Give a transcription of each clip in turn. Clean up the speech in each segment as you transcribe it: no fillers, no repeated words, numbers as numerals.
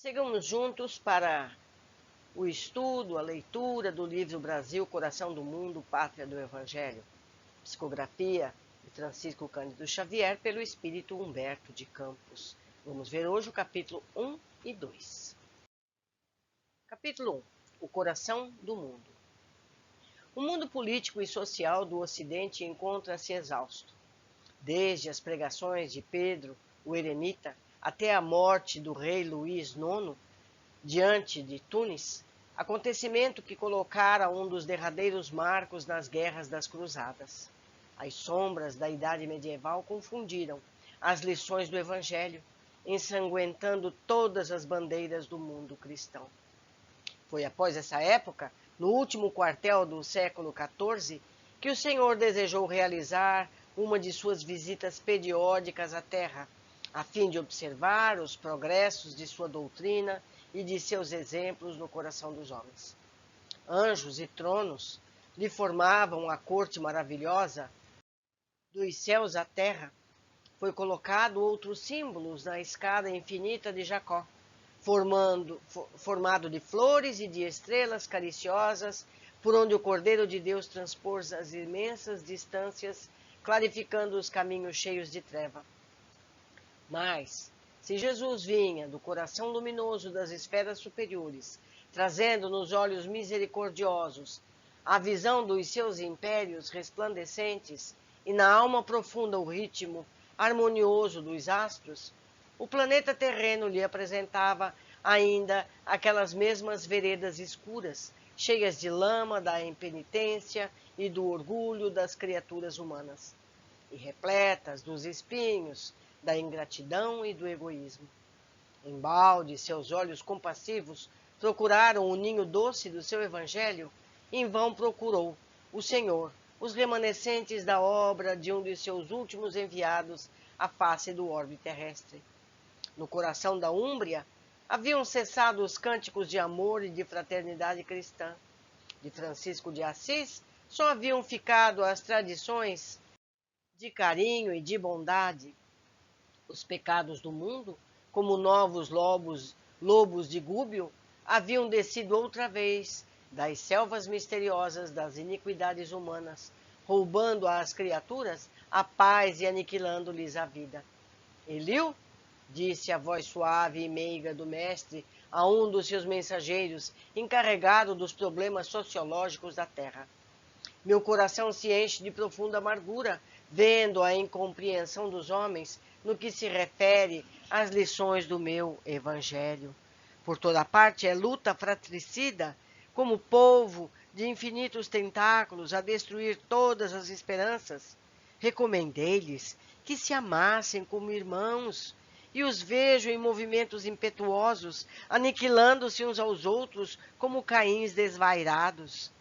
Sigamos juntos para o estudo, a leitura do livro Brasil, Coração do Mundo, Pátria do Evangelho, psicografia de Francisco Cândido Xavier pelo espírito Humberto de Campos. Vamos ver hoje o capítulo 1 e 2. Capítulo 1. O Coração do Mundo. O mundo político e social do Ocidente encontra-se exausto. Desde as pregações de Pedro, o eremita, até a morte do rei Luís IX, diante de Tunis, acontecimento que colocara um dos derradeiros marcos nas guerras das cruzadas. As sombras da idade medieval confundiram as lições do Evangelho, ensanguentando todas as bandeiras do mundo cristão. Foi após essa época, no último quartel do século XIV, que o Senhor desejou realizar uma de suas visitas periódicas à Terra, a fim de observar os progressos de sua doutrina e de seus exemplos no coração dos homens. Anjos e tronos lhe formavam a corte maravilhosa. Dos céus à terra foi colocado outros símbolos na escada infinita de Jacó, formado de flores e de estrelas cariciosas, por onde o Cordeiro de Deus transpôs as imensas distâncias, clarificando os caminhos cheios de treva. Mas, se Jesus vinha do coração luminoso das esferas superiores, trazendo nos olhos misericordiosos a visão dos seus impérios resplandecentes e na alma profunda o ritmo harmonioso dos astros, o planeta terreno lhe apresentava ainda aquelas mesmas veredas escuras, cheias de lama da impenitência e do orgulho das criaturas humanas, e repletas dos espinhos da ingratidão e do egoísmo. Embalde, seus olhos compassivos procuraram o ninho doce do seu evangelho, em vão procurou o Senhor os remanescentes da obra de um de seus últimos enviados à face do orbe terrestre. No coração da Úmbria haviam cessado os cânticos de amor e de fraternidade cristã. De Francisco de Assis só haviam ficado as tradições de carinho e de bondade. Os pecados do mundo, como novos lobos de Gúbio, haviam descido outra vez das selvas misteriosas das iniquidades humanas, roubando às criaturas a paz e aniquilando-lhes a vida. Eliu, disse a voz suave e meiga do mestre a um dos seus mensageiros, encarregado dos problemas sociológicos da terra. Meu coração se enche de profunda amargura, vendo a incompreensão dos homens no que se refere às lições do meu evangelho. Por toda parte é luta fratricida, como polvo de infinitos tentáculos a destruir todas as esperanças. Recomendei-lhes que se amassem como irmãos, e os vejo em movimentos impetuosos, aniquilando-se uns aos outros como caíns desvairados.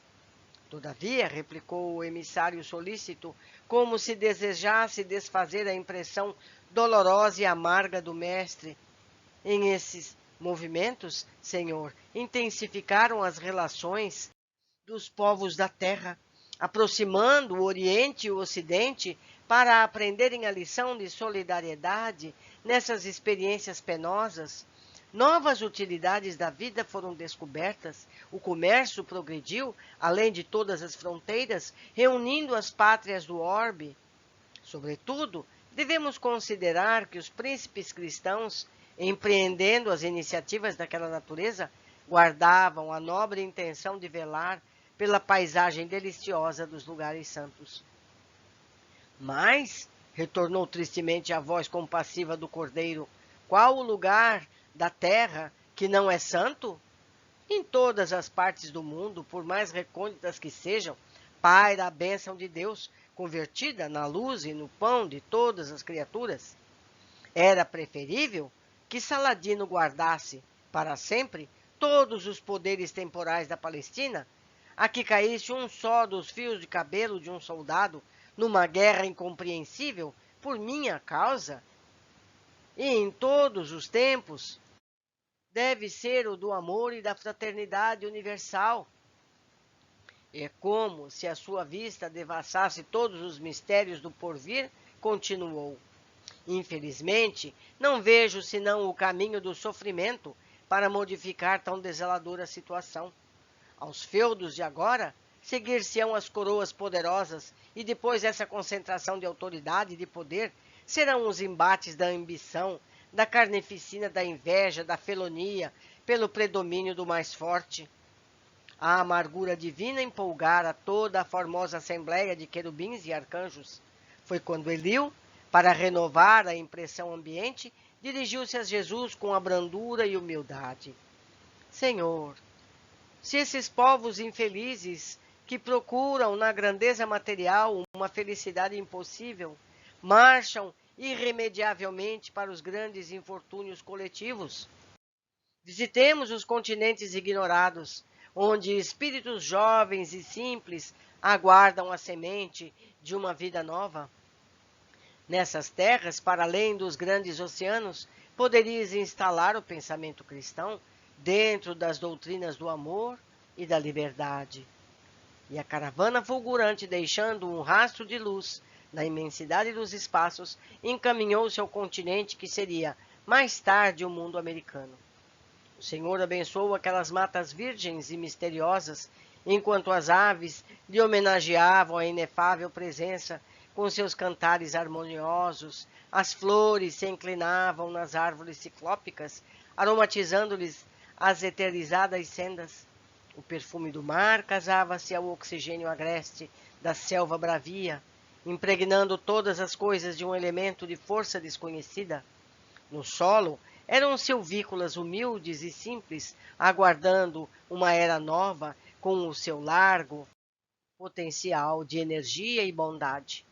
Todavia, replicou o emissário solícito, como se desejasse desfazer a impressão dolorosa e amarga do mestre, em esses movimentos, Senhor, intensificaram as relações dos povos da terra, aproximando o Oriente e o Ocidente para aprenderem a lição de solidariedade nessas experiências penosas. Novas utilidades da vida foram descobertas, o comércio progrediu, além de todas as fronteiras, reunindo as pátrias do orbe. Sobretudo, devemos considerar que os príncipes cristãos, empreendendo as iniciativas daquela natureza, guardavam a nobre intenção de velar pela paisagem deliciosa dos lugares santos. Mas, retornou tristemente a voz compassiva do Cordeiro, qual o lugar da terra que não é santo? Em todas as partes do mundo, por mais recônditas que sejam, paira a bênção de Deus, convertida na luz e no pão de todas as criaturas. Era preferível que Saladino guardasse, para sempre, todos os poderes temporais da Palestina, a que caísse um só dos fios de cabelo de um soldado numa guerra incompreensível por minha causa. E em todos os tempos deve ser o do amor e da fraternidade universal. É como se a sua vista devassasse todos os mistérios do porvir, continuou. Infelizmente, não vejo senão o caminho do sofrimento, para modificar tão desoladora situação. Aos feudos de agora, seguir-se-ão as coroas poderosas, e depois dessa concentração de autoridade e de poder, serão os embates da ambição, da carnificina, da inveja, da felonia, pelo predomínio do mais forte. A amargura divina empolgara toda a formosa assembleia de querubins e arcanjos. Foi quando Eliú, para renovar a impressão ambiente, dirigiu-se a Jesus com a brandura e humildade. Senhor, se esses povos infelizes que procuram na grandeza material uma felicidade impossível, marcham irremediavelmente para os grandes infortúnios coletivos, visitemos os continentes ignorados, onde espíritos jovens e simples aguardam a semente de uma vida nova. Nessas terras, para além dos grandes oceanos, poderias instalar o pensamento cristão dentro das doutrinas do amor e da liberdade. E a caravana fulgurante, deixando um rastro de luz na imensidade dos espaços, encaminhou-se ao continente que seria, mais tarde, o mundo americano. O Senhor abençoou aquelas matas virgens e misteriosas, enquanto as aves lhe homenageavam a inefável presença com seus cantares harmoniosos. As flores se inclinavam nas árvores ciclópicas, aromatizando-lhes as eternizadas sendas. O perfume do mar casava-se ao oxigênio agreste da selva bravia, impregnando todas as coisas de um elemento de força desconhecida. No solo, eram silvícolas humildes e simples, aguardando uma era nova com o seu largo potencial de energia e bondade.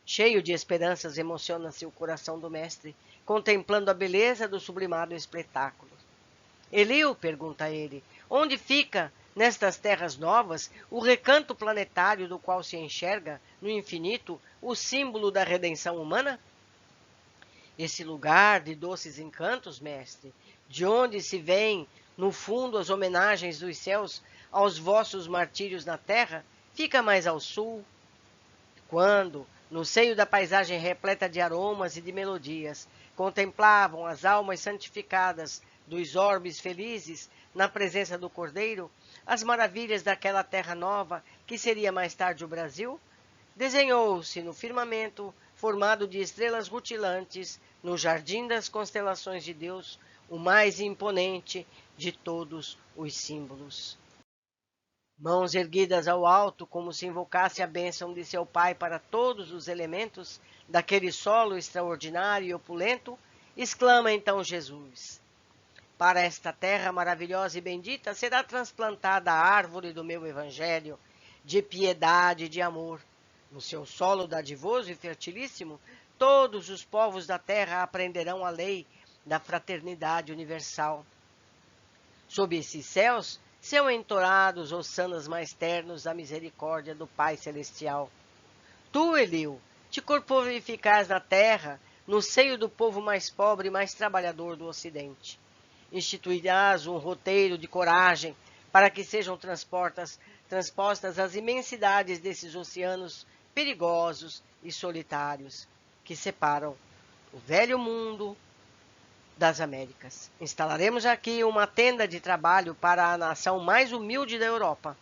Cheio de esperanças, emociona-se o coração do mestre, contemplando a beleza do sublimado espetáculo. Eliú, pergunta ele, onde fica, nestas terras novas, o recanto planetário do qual se enxerga, no infinito, o símbolo da redenção humana? Esse lugar de doces encantos, mestre, de onde se vêm, no fundo, as homenagens dos céus aos vossos martírios na terra, fica mais ao sul. Quando, no seio da paisagem repleta de aromas e de melodias, contemplavam as almas santificadas dos orbes felizes na presença do Cordeiro, as maravilhas daquela terra nova, que seria mais tarde o Brasil, desenhou-se no firmamento, formado de estrelas rutilantes, no jardim das constelações de Deus, o mais imponente de todos os símbolos. Mãos erguidas ao alto, como se invocasse a bênção de seu Pai para todos os elementos daquele solo extraordinário e opulento, exclama então Jesus: para esta terra maravilhosa e bendita será transplantada a árvore do meu evangelho, de piedade e de amor. No seu solo dadivoso e fertilíssimo, todos os povos da terra aprenderão a lei da fraternidade universal. Sob esses céus, são entoados hossanas mais ternos da misericórdia do Pai Celestial. Tu, Eliú, te corporificás na terra, no seio do povo mais pobre e mais trabalhador do Ocidente. Instituirás um roteiro de coragem para que sejam transpostas as imensidades desses oceanos perigosos e solitários que separam o velho mundo das Américas. Instalaremos aqui uma tenda de trabalho para a nação mais humilde da Europa,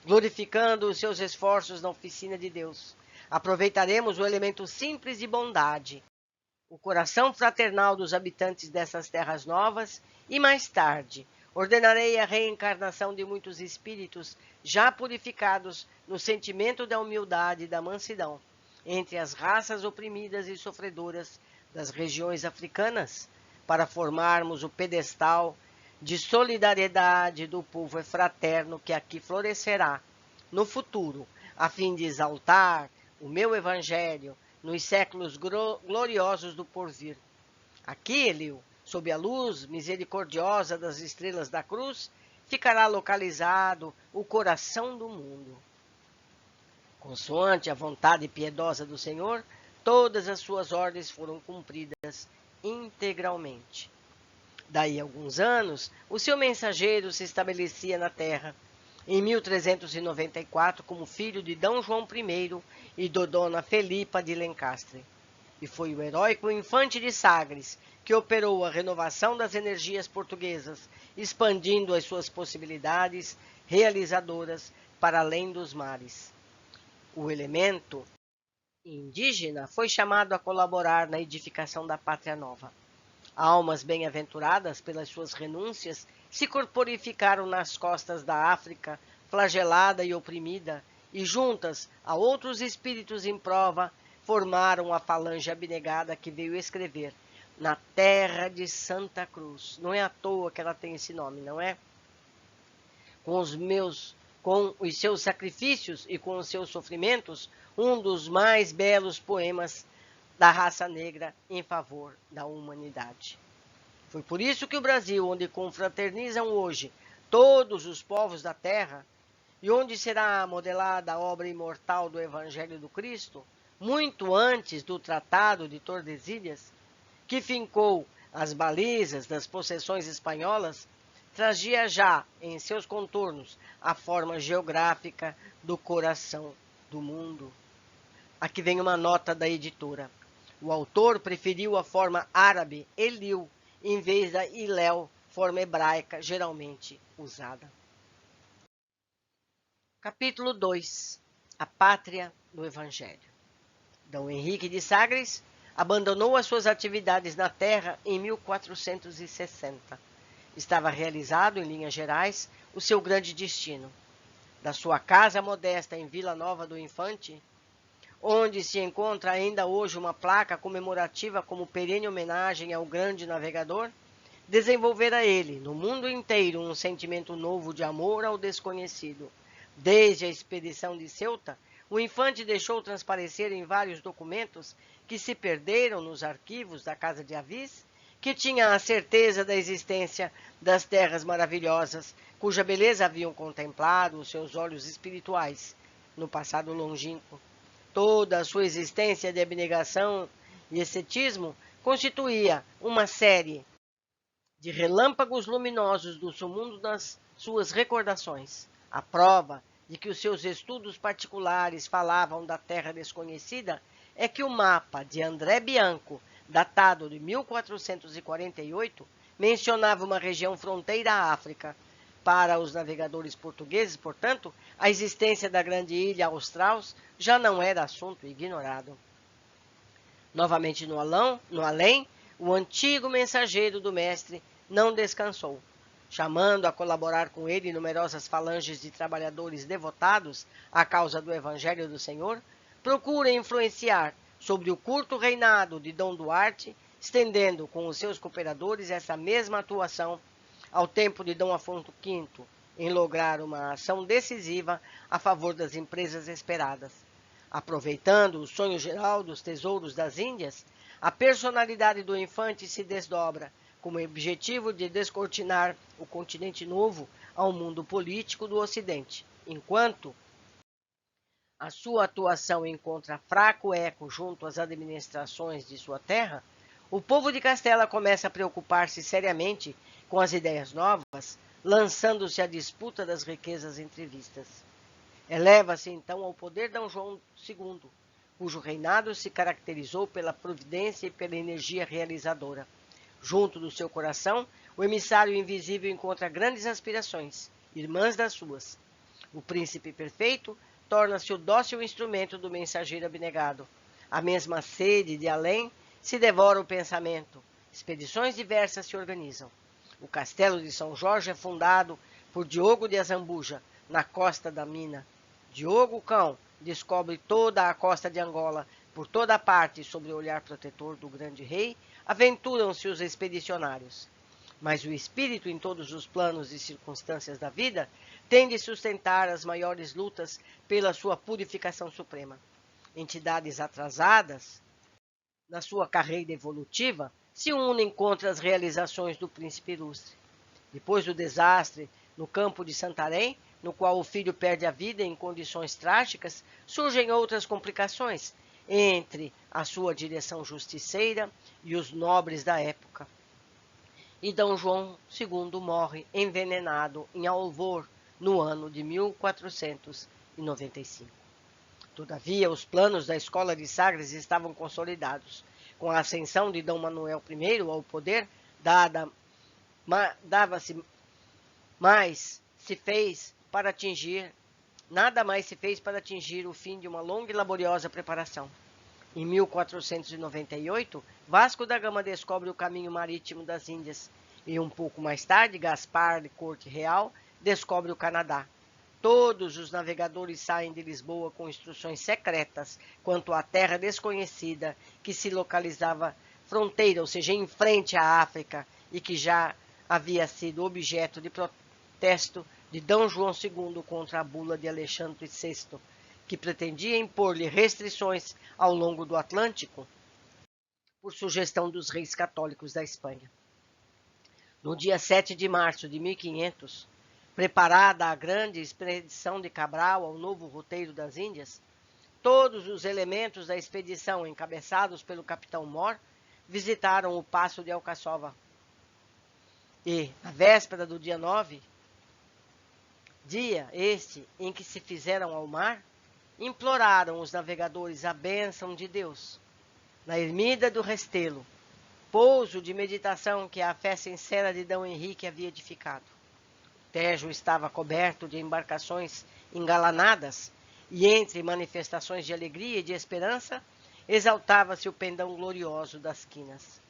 glorificando os seus esforços na oficina de Deus. Aproveitaremos o elemento simples de bondade, o coração fraternal dos habitantes dessas terras novas, e mais tarde ordenarei a reencarnação de muitos espíritos já purificados no sentimento da humildade e da mansidão, entre as raças oprimidas e sofredoras das regiões africanas, para formarmos o pedestal de solidariedade do povo fraterno que aqui florescerá no futuro, a fim de exaltar o meu evangelho nos séculos gloriosos do porvir. Aqui, Eliú, sob a luz misericordiosa das estrelas da cruz, ficará localizado o coração do mundo. Consoante a vontade piedosa do Senhor, todas as suas ordens foram cumpridas integralmente. Daí a alguns anos, o seu mensageiro se estabelecia na terra, em 1394, como filho de D. João I e de Dona Felipa de Lencastre. E foi o heróico infante de Sagres que que operou a renovação das energias portuguesas, expandindo as suas possibilidades realizadoras para além dos mares. O elemento indígena foi chamado a colaborar na edificação da pátria nova. Almas bem-aventuradas pelas suas renúncias se corporificaram nas costas da África, flagelada e oprimida, e juntas a outros espíritos em prova, formaram a falange abnegada que veio escrever na terra de Santa Cruz. Não é à toa que ela tem esse nome, não é? Com os seus sacrifícios e com os seus sofrimentos, um dos mais belos poemas da raça negra em favor da humanidade. Foi por isso que o Brasil, onde confraternizam hoje todos os povos da terra, e onde será modelada a obra imortal do Evangelho do Cristo, muito antes do Tratado de Tordesilhas, que fincou as balizas das possessões espanholas, trazia já em seus contornos a forma geográfica do coração do mundo. Aqui vem uma nota da editora. O autor preferiu a forma árabe Eliu, em vez da Iléu, forma hebraica geralmente usada. Capítulo 2. A Pátria do Evangelho. D. Henrique de Sagres abandonou as suas atividades na terra em 1460. Estava realizado, em linhas gerais, o seu grande destino. Da sua casa modesta em Vila Nova do Infante, onde se encontra ainda hoje uma placa comemorativa como perene homenagem ao grande navegador, desenvolvera ele, no mundo inteiro, um sentimento novo de amor ao desconhecido. Desde a expedição de Ceuta, o infante deixou transparecer em vários documentos que se perderam nos arquivos da Casa de Avis, que tinha a certeza da existência das terras maravilhosas, cuja beleza haviam contemplado os seus olhos espirituais no passado longínquo. Toda a sua existência de abnegação e ascetismo constituía uma série de relâmpagos luminosos do submundo das suas recordações, a prova de que os seus estudos particulares falavam da terra desconhecida é que o mapa de André Bianco, datado de 1448, mencionava uma região fronteira à África. Para os navegadores portugueses, portanto, a existência da grande ilha austral já não era assunto ignorado. Novamente no além, o antigo mensageiro do mestre não descansou, chamando a colaborar com ele numerosas falanges de trabalhadores devotados à causa do Evangelho do Senhor, procura influenciar sobre o curto reinado de Dom Duarte, estendendo com os seus cooperadores essa mesma atuação ao tempo de Dom Afonso V, em lograr uma ação decisiva a favor das empresas esperadas. Aproveitando o sonho geral dos tesouros das Índias, a personalidade do infante se desdobra, com o objetivo de descortinar o continente novo ao mundo político do Ocidente, enquanto a sua atuação encontra fraco eco junto às administrações de sua terra, o povo de Castela começa a preocupar-se seriamente com as ideias novas, lançando-se à disputa das riquezas entrevistas. Eleva-se então ao poder D. João II, cujo reinado se caracterizou pela providência e pela energia realizadora. Junto do seu coração, o emissário invisível encontra grandes aspirações, irmãs das suas. O príncipe perfeito torna-se o dócil instrumento do mensageiro abnegado. A mesma sede de além se devora o pensamento. Expedições diversas se organizam. O castelo de São Jorge é fundado por Diogo de Azambuja, na costa da Mina. Diogo Cão descobre toda a costa de Angola, por toda parte, sob o olhar protetor do grande rei, aventuram-se os expedicionários. Mas o espírito, em todos os planos e circunstâncias da vida, tem de sustentar as maiores lutas pela sua purificação suprema. Entidades atrasadas na sua carreira evolutiva se unem contra as realizações do príncipe ilustre. Depois do desastre no campo de Santarém, no qual o filho perde a vida em condições trágicas, surgem outras complicações entre a sua direção justiceira e os nobres da época. E D. João II morre envenenado em Alvor no ano de 1495. Todavia, os planos da escola de Sagres estavam consolidados. Com a ascensão de Dom Manuel I ao poder, nada mais se fez para atingir o fim de uma longa e laboriosa preparação. Em 1498, Vasco da Gama descobre o caminho marítimo das Índias e um pouco mais tarde, Gaspar de Corte Real descobre o Canadá. Todos os navegadores saem de Lisboa com instruções secretas quanto à terra desconhecida que se localizava fronteira, ou seja, em frente à África, e que já havia sido objeto de protesto de D. João II contra a bula de Alexandre VI, que pretendia impor-lhe restrições ao longo do Atlântico, por sugestão dos reis católicos da Espanha. No dia 7 de março de 1500, preparada a grande expedição de Cabral ao novo roteiro das Índias, todos os elementos da expedição, encabeçados pelo capitão Mor, visitaram o Paço de Alcaçova. E, na véspera do dia 9, dia este em que se fizeram ao mar, imploraram os navegadores a bênção de Deus. Na ermida do Restelo, pouso de meditação que a fé sincera de D. Henrique havia edificado. O Tejo estava coberto de embarcações engalanadas, e entre manifestações de alegria e de esperança, exaltava-se o pendão glorioso das quinas.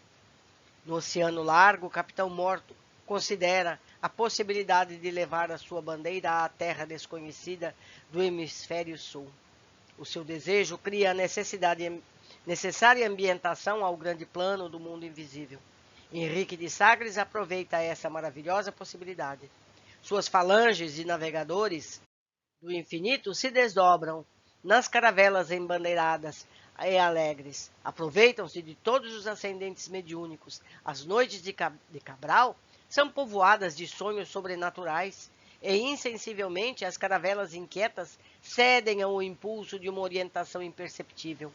No Oceano Largo, o capitão Morto considera a possibilidade de levar a sua bandeira à terra desconhecida do hemisfério sul. O seu desejo cria a necessária ambientação ao grande plano do mundo invisível. Henrique de Sagres aproveita essa maravilhosa possibilidade. Suas falanges de navegadores do infinito se desdobram nas caravelas embandeiradas e alegres. Aproveitam-se de todos os ascendentes mediúnicos. As noites de Cabral são povoadas de sonhos sobrenaturais e, insensivelmente, as caravelas inquietas cedem ao impulso de uma orientação imperceptível.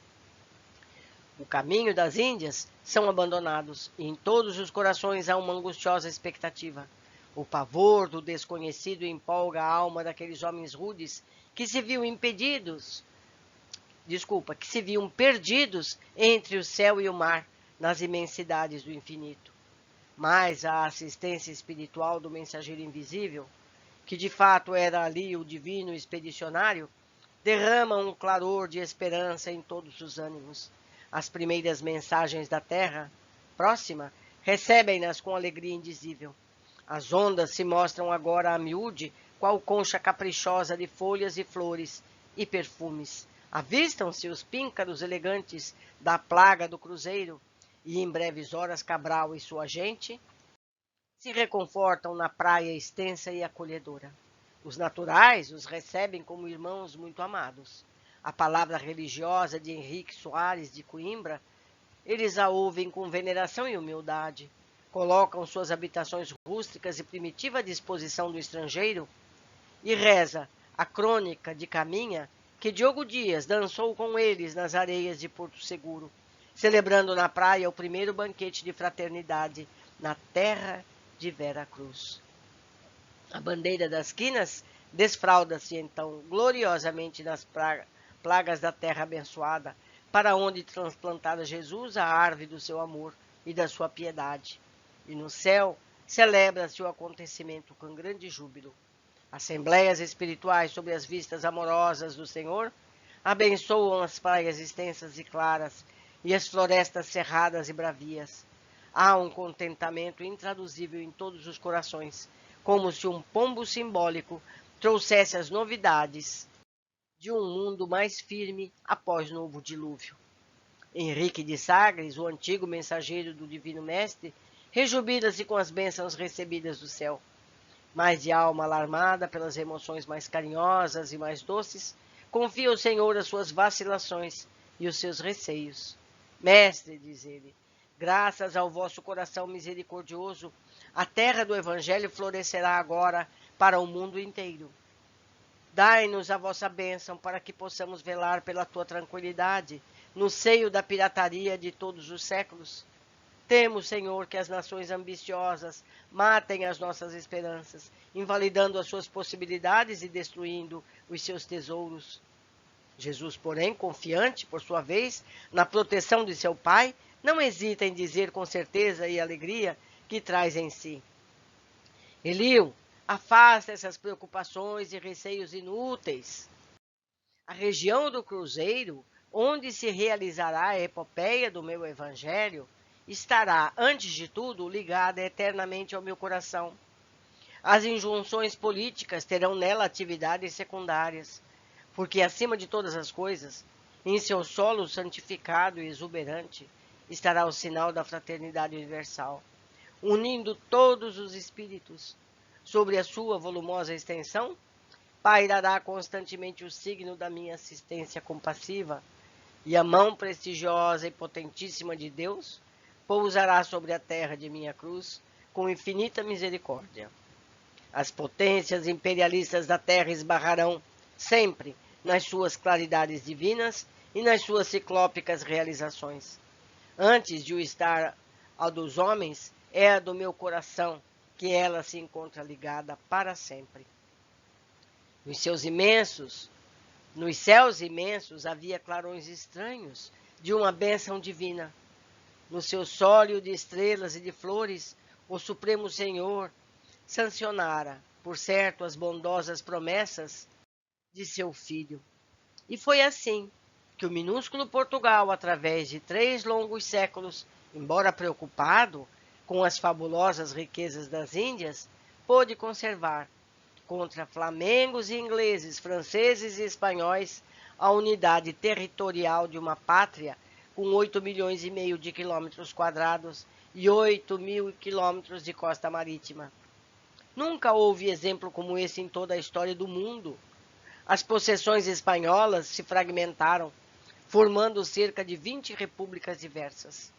O caminho das Índias são abandonados e em todos os corações há uma angustiosa expectativa. O pavor do desconhecido empolga a alma daqueles homens rudes que se viam perdidos entre o céu e o mar, nas imensidades do infinito. Mas a assistência espiritual do mensageiro invisível, que de fato era ali o divino expedicionário, derrama um claror de esperança em todos os ânimos. As primeiras mensagens da terra próxima recebem-nas com alegria indizível. As ondas se mostram agora a miúde, qual concha caprichosa de folhas e flores e perfumes. Avistam-se os píncaros elegantes da plaga do cruzeiro, e em breves horas Cabral e sua gente se reconfortam na praia extensa e acolhedora. Os naturais os recebem como irmãos muito amados. A palavra religiosa de Henrique Soares de Coimbra, eles a ouvem com veneração e humildade. Colocam suas habitações rústicas e primitiva à disposição do estrangeiro, e reza a crônica de Caminha que Diogo Dias dançou com eles nas areias de Porto Seguro, celebrando na praia o primeiro banquete de fraternidade na terra de Vera Cruz. A bandeira das quinas desfralda-se então gloriosamente nas plagas da terra abençoada, para onde transplantara Jesus a árvore do seu amor e da sua piedade. E no céu celebra-se o acontecimento com grande júbilo. Assembleias espirituais sobre as vistas amorosas do Senhor abençoam as praias extensas e claras e as florestas cerradas e bravias. Há um contentamento intraduzível em todos os corações, como se um pombo simbólico trouxesse as novidades de um mundo mais firme após novo dilúvio. Henrique de Sagres, o antigo mensageiro do Divino Mestre, rejubila-se com as bênçãos recebidas do céu. Mas de alma alarmada pelas emoções mais carinhosas e mais doces, confia ao Senhor as suas vacilações e os seus receios. Mestre, diz ele, graças ao vosso coração misericordioso, a terra do Evangelho florescerá agora para o mundo inteiro. Dai-nos a vossa bênção para que possamos velar pela tua tranquilidade no seio da pirataria de todos os séculos. Temos, Senhor, que as nações ambiciosas matem as nossas esperanças, invalidando as suas possibilidades e destruindo os seus tesouros. Jesus, porém, confiante, por sua vez, na proteção de seu Pai, não hesita em dizer com certeza e alegria que traz em si. Eliu, afasta essas preocupações e receios inúteis. A região do Cruzeiro, onde se realizará a epopeia do meu evangelho, estará, antes de tudo, ligada eternamente ao meu coração. As injunções políticas terão nela atividades secundárias, porque, acima de todas as coisas, em seu solo santificado e exuberante, estará o sinal da fraternidade universal, unindo todos os espíritos. Sobre a sua volumosa extensão, pairará constantemente o signo da minha assistência compassiva, e a mão prestigiosa e potentíssima de Deus pousará sobre a terra de minha cruz com infinita misericórdia. As potências imperialistas da terra esbarrarão sempre nas suas claridades divinas e nas suas ciclópicas realizações. Antes de o estar ao dos homens, é a do meu coração que ela se encontra ligada para sempre. Nos céus imensos havia clarões estranhos de uma bênção divina. No seu sólio de estrelas e de flores, o Supremo Senhor sancionara, por certo, as bondosas promessas de seu filho. E foi assim que o minúsculo Portugal, através de 3 longos séculos, embora preocupado com as fabulosas riquezas das Índias, pôde conservar, contra flamengos e ingleses, franceses e espanhóis, a unidade territorial de uma pátria com 8,5 milhões de quilômetros quadrados e 8.000 quilômetros de costa marítima. Nunca houve exemplo como esse em toda a história do mundo. As possessões espanholas se fragmentaram, formando cerca de 20 repúblicas diversas.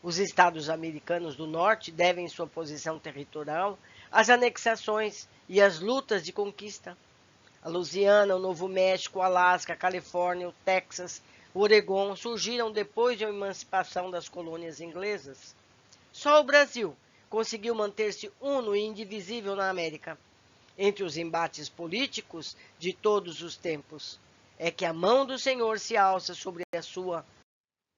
Os estados americanos do norte devem sua posição territorial às anexações e às lutas de conquista. A Louisiana, o Novo México, o Alasca, a Califórnia, o Texas, o Oregon surgiram depois da emancipação das colônias inglesas. Só o Brasil conseguiu manter-se uno e indivisível na América. Entre os embates políticos de todos os tempos, é que a mão do Senhor se alça sobre a sua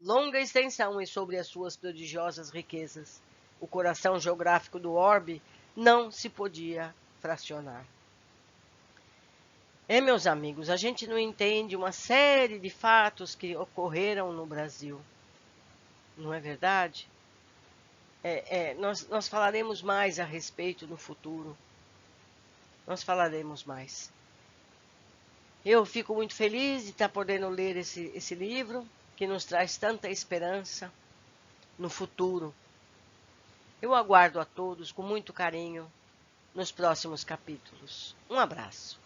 longa extensão e sobre as suas prodigiosas riquezas. O coração geográfico do orbe não se podia fracionar. Meus amigos, a gente não entende uma série de fatos que ocorreram no Brasil. Não é verdade? Nós falaremos mais a respeito no futuro. Nós falaremos mais. Eu fico muito feliz de estar podendo ler esse livro, que nos traz tanta esperança no futuro. Eu aguardo a todos com muito carinho nos próximos capítulos. Um abraço.